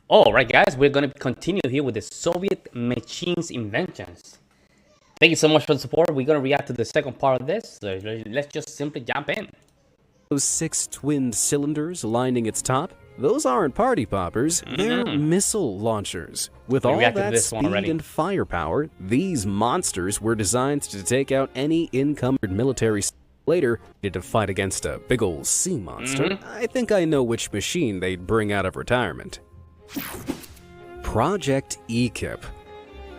All right, guys, we're going to continue here with the Soviet machines inventions. Thank you so much for the support. We're going to react to the second part of this. So let's just simply jump in. Those 6 twinned cylinders lining its top, those aren't party poppers, they're missile launchers. With all that speed and firepower, these monsters were designed to take out any encumbered military later to fight against a big old sea monster. I think I know which machine they'd bring out of retirement. Project EKIP.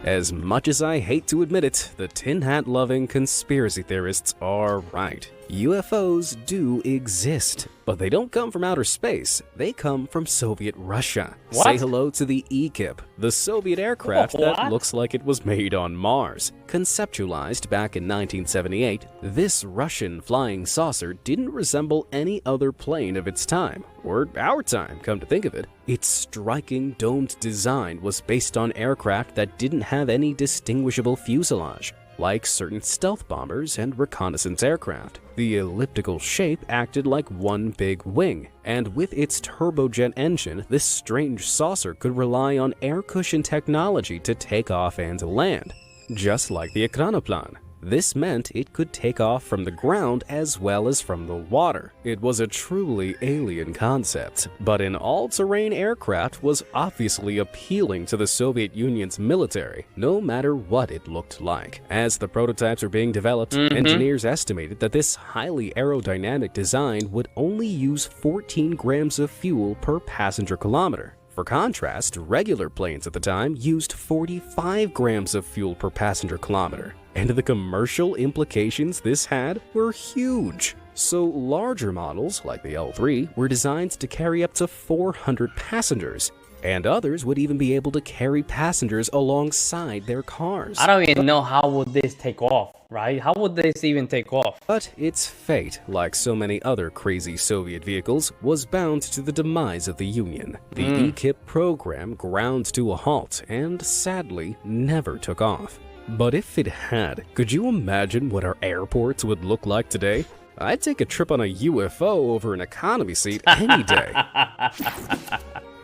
As much as I hate to admit it, the tin hat loving conspiracy theorists are right. UFOs do exist, but they don't come from outer space. They come from Soviet Russia. What? Say hello to the EKIP, the Soviet aircraft that looks like it was made on Mars. Conceptualized back in 1978, this Russian flying saucer didn't resemble any other plane of its time, or our time, come to think of it. Its striking domed design was based on aircraft that didn't have any distinguishable fuselage, like certain stealth bombers and reconnaissance aircraft. The elliptical shape acted like one big wing, and with its turbojet engine, this strange saucer could rely on air cushion technology to take off and land. Just like the Ekranoplan. This meant it could take off from the ground as well as from the water. It was a truly alien concept, but an all-terrain aircraft was obviously appealing to the Soviet Union's military, no matter what it looked like. As the prototypes were being developed, engineers estimated that this highly aerodynamic design would only use 14 grams of fuel per passenger kilometer. For contrast, regular planes at the time used 45 grams of fuel per passenger kilometer, and the commercial implications this had were huge. So larger models, like the L3, were designed to carry up to 400 passengers, and others would even be able to carry passengers alongside their cars. I don't even know how would this take off, right? How would this even take off? But its fate, like so many other crazy Soviet vehicles, was bound to the demise of the Union. The EKIP program ground to a halt and, sadly, never took off. But if it had, could you imagine what our airports would look like today? I'd take a trip on a UFO over an economy seat any day.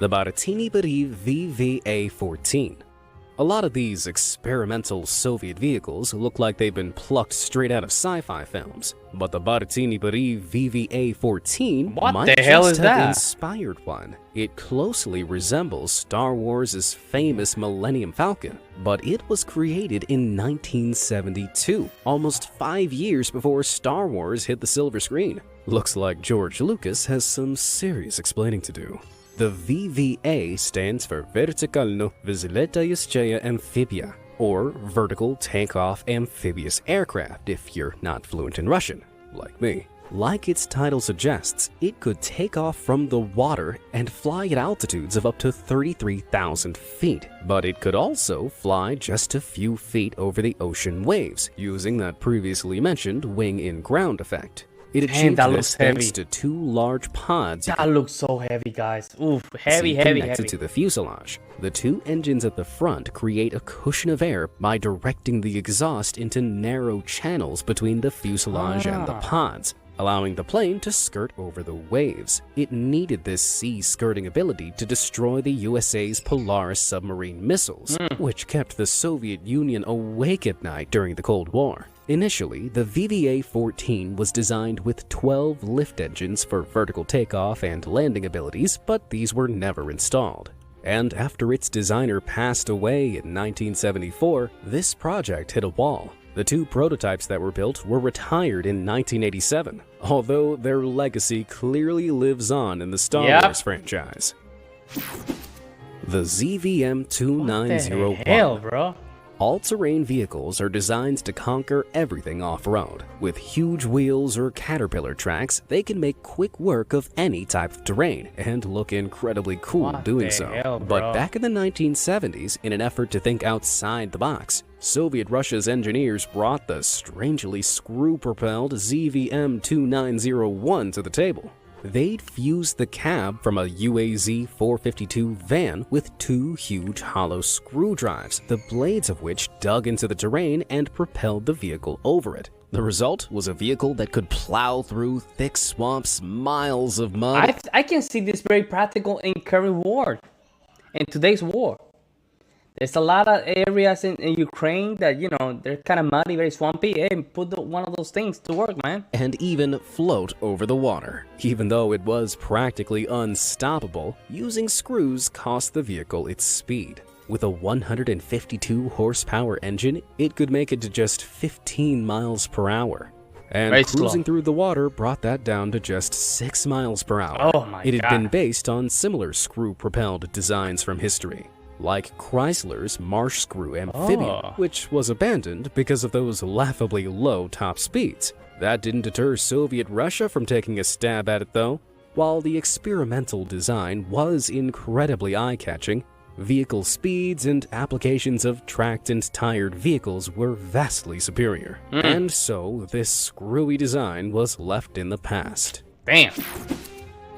The Baratini-Bari VVA-14. A lot of these experimental Soviet vehicles look like they've been plucked straight out of sci-fi films, but the Baratini-Bari VVA-14 might just have inspired one. It closely resembles Star Wars' famous Millennium Falcon, but it was created in 1972, almost 5 years before Star Wars hit the silver screen. Looks like George Lucas has some serious explaining to do. The VVA stands for Vertikalno Vzletayuschaya Amphibia, or Vertical Takeoff Amphibious Aircraft if you're not fluent in Russian, like me. Like its title suggests, it could take off from the water and fly at altitudes of up to 33,000 feet, but it could also fly just a few feet over the ocean waves, using that previously mentioned wing-in-ground effect. It achieved this thanks to 2 large pods. That looks so heavy, guys. Oof, heavy. Connected to the fuselage. The 2 engines at the front create a cushion of air by directing the exhaust into narrow channels between the fuselage and the pods, allowing the plane to skirt over the waves. It needed this sea skirting ability to destroy the USA's Polaris submarine missiles, which kept the Soviet Union awake at night during the Cold War. Initially, the VVA-14 was designed with 12 lift engines for vertical takeoff and landing abilities, but these were never installed. And after its designer passed away in 1974, this project hit a wall. The 2 prototypes that were built were retired in 1987, although their legacy clearly lives on in the Star Wars franchise. The ZVM-2901. What the hell, bro? All-terrain vehicles are designed to conquer everything off-road. With huge wheels or caterpillar tracks, they can make quick work of any type of terrain and look incredibly cool doing so. But back in the 1970s, in an effort to think outside the box, Soviet Russia's engineers brought the strangely screw-propelled ZVM-2901 to the table. They'd fused the cab from a UAZ-452 van with 2 huge hollow screw drives, the blades of which dug into the terrain and propelled the vehicle over it. The result was a vehicle that could plow through thick swamps, miles of mud. I can see this very practical in current war. in today's war. There's a lot of areas in Ukraine that, you know, they're kind of muddy, very swampy. Hey, put one of those things to work, man. And even float over the water. Even though it was practically unstoppable, using screws cost the vehicle its speed. With a 152 horsepower engine, it could make it to just 15 miles per hour. And very cruising slow. through the water brought that down to just 6 miles per hour. Oh my It had God. been based on similar screw-propelled designs from history, like Chrysler's Marsh Screw Amphibian, which was abandoned because of those laughably low top speeds. That didn't deter Soviet Russia from taking a stab at it though. While the experimental design was incredibly eye-catching, vehicle speeds and applications of tracked and tired vehicles were vastly superior. And so this screwy design was left in the past. Damn.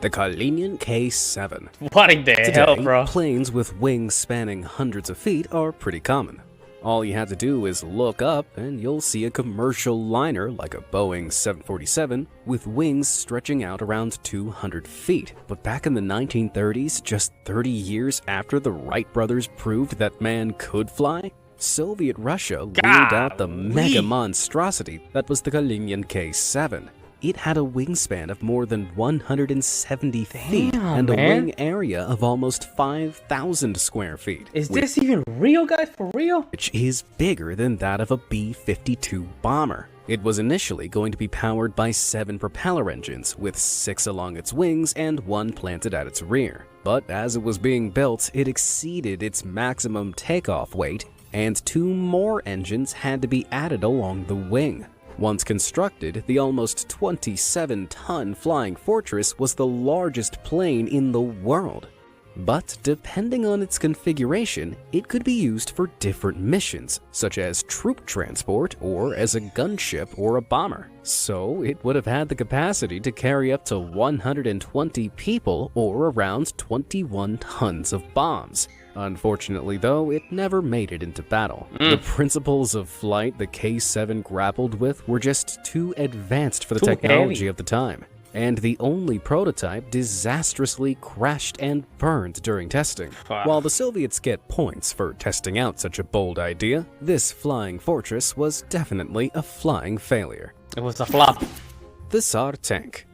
The Galingian K7. What in the hell, Today, bro? planes with wings spanning hundreds of feet are pretty common. All you have to do is look up and you'll see a commercial liner like a Boeing 747 with wings stretching out around 200 feet. But back in the 1930s, just 30 years after the Wright brothers proved that man could fly, Soviet Russia wheeled out the mega monstrosity that was the Galingian K7. It had a wingspan of more than 170 feet and a wing area of almost 5,000 square feet. Is this even real, guys? For real? Which is bigger than that of a B-52 bomber. It was initially going to be powered by 7 propeller engines, with 6 along its wings and 1 planted at its rear. But as it was being built, it exceeded its maximum takeoff weight, and 2 more engines had to be added along the wing. Once constructed, the almost 27-ton Flying Fortress was the largest plane in the world. But depending on its configuration, it could be used for different missions, such as troop transport or as a gunship or a bomber. So it would have had the capacity to carry up to 120 people or around 21 tons of bombs. Unfortunately, though, it never made it into battle. The principles of flight the K7 grappled with were just too advanced for the technology of the time, and the only prototype disastrously crashed and burned during testing. While the Soviets get points for testing out such a bold idea, this flying fortress was definitely a flying failure. It was a flop. The Sarda Tank.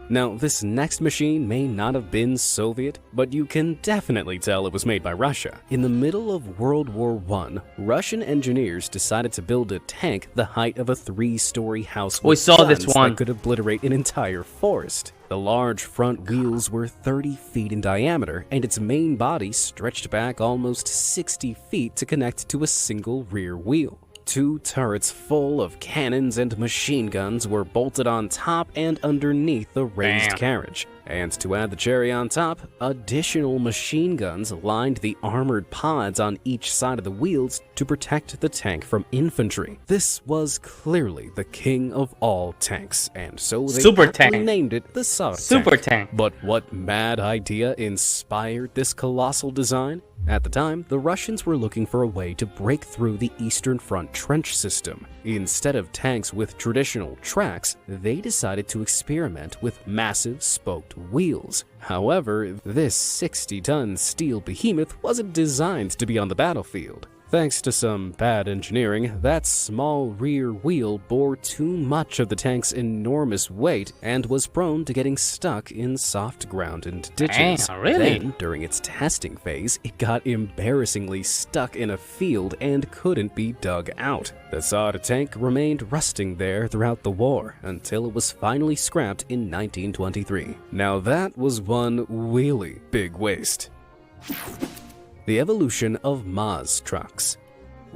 Now, this next machine may not have been Soviet, but you can definitely tell it was made by Russia. In the middle of World War I, Russian engineers decided to build a tank the height of a 3-story house with guns that could obliterate an entire forest. The large front wheels were 30 feet in diameter, and its main body stretched back almost 60 feet to connect to a single rear wheel. 2 turrets full of cannons and machine guns were bolted on top and underneath the raised carriage. And to add the cherry on top, additional machine guns lined the armored pods on each side of the wheels to protect the tank from infantry. This was clearly the king of all tanks, and so they named it the Sarda Tank. But what mad idea inspired this colossal design? At the time, the Russians were looking for a way to break through the Eastern Front trench system. Instead of tanks with traditional tracks, they decided to experiment with massive spoked wheels. However, this 60-ton steel behemoth wasn't designed to be on the battlefield. Thanks to some bad engineering, that small rear wheel bore too much of the tank's enormous weight and was prone to getting stuck in soft ground and ditches. Then, during its testing phase, it got embarrassingly stuck in a field and couldn't be dug out. The Sarda tank remained rusting there throughout the war until it was finally scrapped in 1923. Now that was one really big waste. The evolution of Maz trucks.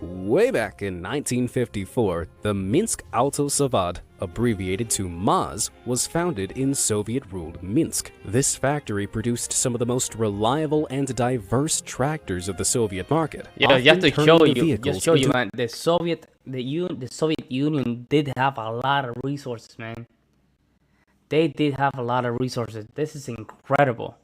Way back in 1954, the Minsk Auto Zavod, abbreviated to Maz, was founded in Soviet-ruled Minsk. This factory produced some of the most reliable and diverse tractors of the Soviet market. Yeah, you have to show you, man. The Soviet Union did have a lot of resources, man. They did have a lot of resources. This is incredible.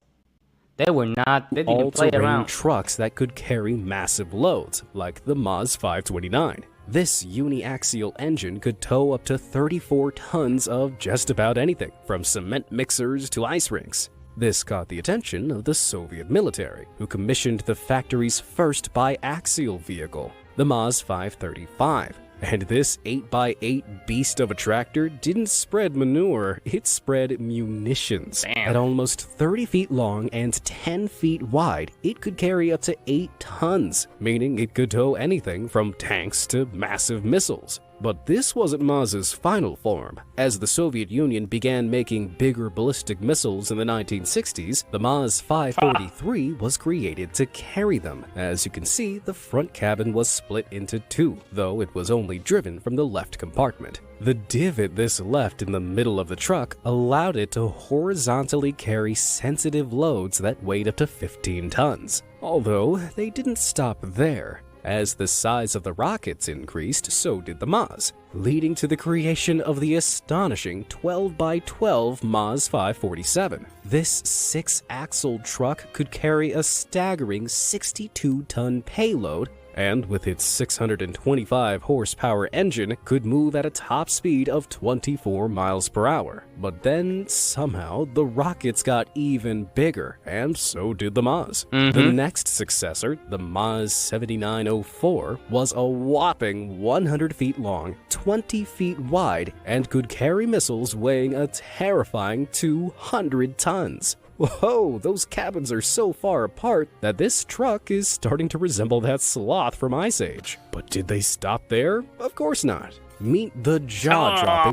They didn't play around. Trucks that could carry massive loads, like the Maz 529. This uniaxial engine could tow up to 34 tons of just about anything, from cement mixers to ice rinks. This caught the attention of the Soviet military, who commissioned the factory's first biaxial vehicle, the Maz 535. And this 8x8 beast of a tractor didn't spread manure, it spread munitions. Damn. At almost 30 feet long and 10 feet wide, it could carry up to 8 tons, meaning it could tow anything from tanks to massive missiles. But this wasn't Maz's final form. As the Soviet Union began making bigger ballistic missiles in the 1960s, the Maz 543 was created to carry them. As you can see, the front cabin was split into two, though it was only driven from the left compartment. The divot this left in the middle of the truck allowed it to horizontally carry sensitive loads that weighed up to 15 tons. Although, they didn't stop there. As the size of the rockets increased, so did the Maz, leading to the creation of the astonishing 12x12 Maz 547. This 6-axle truck could carry a staggering 62-ton payload, and with its 625 horsepower engine, could move at a top speed of 24 miles per hour. But then, somehow, the rockets got even bigger, and so did the Maz. The next successor, the Maz 7904, was a whopping 100 feet long, 20 feet wide, and could carry missiles weighing a terrifying 200 tons. Whoa, those cabins are so far apart that this truck is starting to resemble that sloth from Ice Age. But did they stop there? Of course not. Meet the jaw-dropping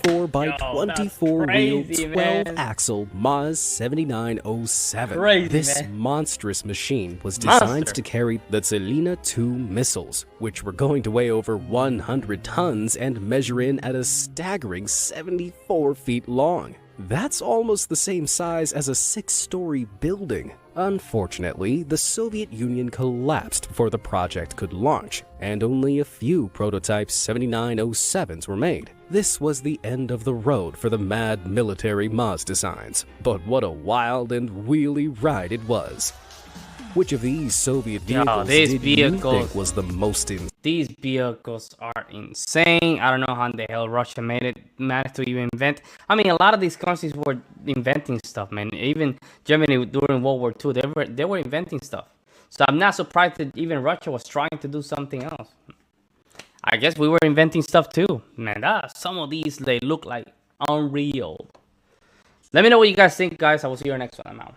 24x24 wheel 12-axle Maz 7907. Crazy, this man. monstrous machine was designed to carry the Zelina 2 missiles, which were going to weigh over 100 tons and measure in at a staggering 74 feet long. That's almost the same size as a 6-story building. Unfortunately, the Soviet Union collapsed before the project could launch, and only a few prototype 7907s were made. This was the end of the road for the mad military Maz designs, but what a wild and wheelie ride it was. Which of these Soviet vehicles did you think was the most insane? These vehicles are insane. I don't know how the hell Russia managed to even invent. I mean, a lot of these countries were inventing stuff, man. Even Germany during World War II, they were inventing stuff. So I'm not surprised that even Russia was trying to do something else. I guess we were inventing stuff too, man. Some of these, they look like unreal. Let me know what you guys think, guys. I will see you next one. I'm out.